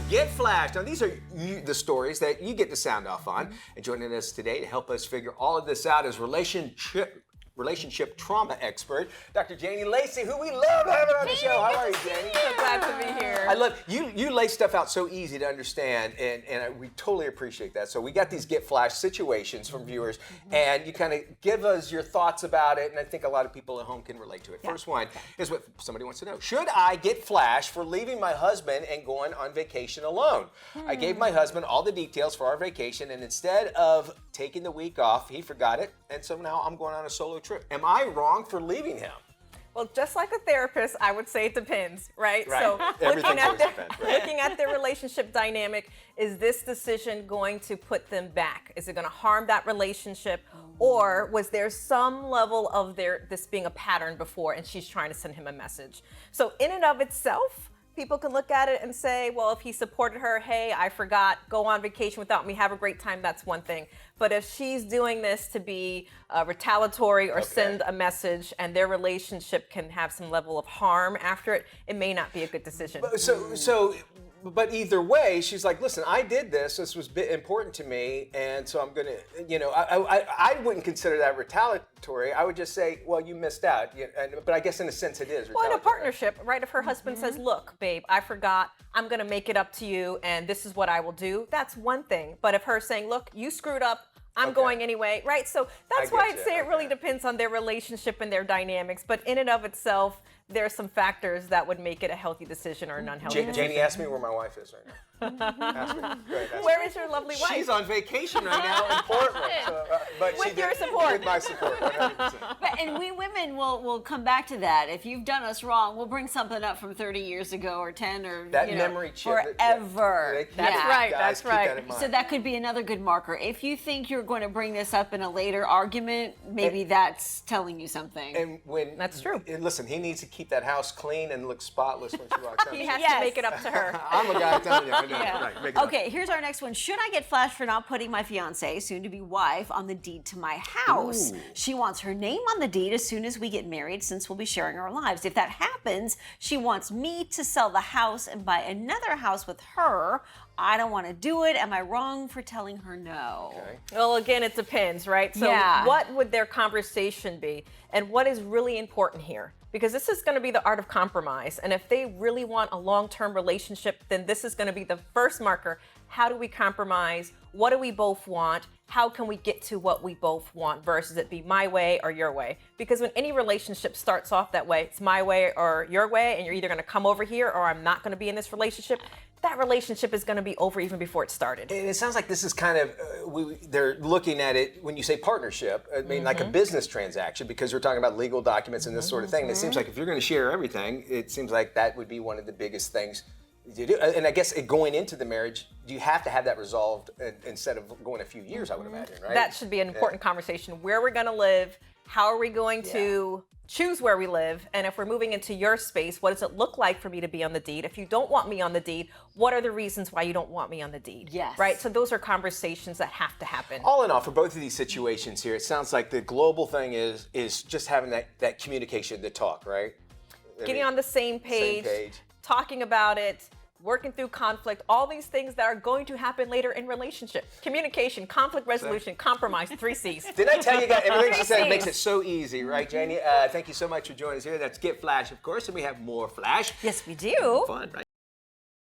Get Flashed. Now, these are the stories that you get to sound off on. And joining us today to help us figure all of this out is relationship trauma expert, Dr. Janie Lacy, who we love having on the show. How are you, Janie? So glad to be here. I love you lay stuff out so easy to understand, and we totally appreciate that. So we got these Get Flashed situations from viewers, and you kind of give us your thoughts about it, and I think a lot of people at home can relate to it. First one is what somebody wants to know. Should I get flashed for leaving my husband and going on vacation alone? I gave my husband all the details for our vacation, and instead of taking the week off, he forgot it, and so now I'm going on a solo trip. Am I wrong for leaving him? Well, just like a therapist, I would say it depends, right? Right. So Everything always depends, right? looking at their relationship dynamic, is this decision going to put them back? Is it going to harm that relationship? Or was there some level of this being a pattern before and she's trying to send him a message? So in and of itself, people can look at it and say, well, if he supported her, hey, I forgot, go on vacation without me, have a great time, that's one thing. But if she's doing this to be retaliatory or send a message and their relationship can have some level of harm after it, it may not be a good decision. But either way, she's like, listen, I did this. This was important to me. And so I'm going to, I wouldn't consider that retaliatory. I would just say, well, you missed out. But I guess in a sense it is retaliatory. Well, in a partnership, right? If her husband says, look, babe, I forgot, I'm going to make it up to you and this is what I will do, that's one thing. But if her saying, look, you screwed up, I'm going anyway, right? So that's why I'd say it really depends on their relationship and their dynamics. But in and of itself, there are some factors that would make it a healthy decision or an unhealthy decision. Janie, ask me where my wife is right now. Ask me. Go ahead, ask Where me. is your lovely wife? She's on vacation right now in Portland. So, With your support. With my support, 100%. And we women will come back to that. If you've done us wrong, we'll bring something up from 30 years ago or 10 or That memory chip. forever. That's right, Guys, that's keep right. that in mind. So that could be another good marker. If you think you're going to bring this up in a later argument, maybe that's telling you something. And when That's true. And listen, he needs to keep that house clean and look spotless when she walks out. He has to make it up to her. I'm a guy telling you. I know. Yeah. Right, make it up. Okay, here's our next one. Should I get flashed for not putting my fiance, soon-to-be wife, on the deed to my house? Ooh. She wants her name on the deed as soon as we get married, since we'll be sharing our lives. If that happens, she wants me to sell the house and buy another house with her. I don't want to do it. Am I wrong for telling her no? Okay. Well, again, it depends, right? So what would their conversation be? And what is really important here? Because this is going to be the art of compromise. And if they really want a long-term relationship, then this is going to be the first marker. How do we compromise? What do we both want? How can we get to what we both want versus it be my way or your way? Because when any relationship starts off that way, it's my way or your way, and you're either going to come over here or I'm not going to be in this relationship, that relationship is going to be over even before it started. And it sounds like this is kind of, they're looking at it, when you say partnership, I mean like a business transaction, because we're talking about legal documents and this sort of thing. And it seems like if you're going to share everything, it seems like that would be one of the biggest things you do. And I guess going into the marriage, you have to have that resolved instead of going a few years, I would imagine, right? That should be an important conversation. Where we're going to live, how are we going to choose where we live, and if we're moving into your space, what does it look like for me to be on the deed? If you don't want me on the deed, what are the reasons why you don't want me on the deed? Yes. Right? So those are conversations that have to happen. All in all, for both of these situations here, it sounds like the global thing is just having that communication, the talk, right? Getting on the same page, talking about it, working through conflict, all these things that are going to happen later in relationship. Communication, conflict resolution, compromise, 3 C's. Didn't I tell you guys, everything she said 3 makes Cs. it so easy, right, Janie? Thank you so much for joining us here. That's Get Flash, of course, and we have more Flash. Yes, we do. Fun, right?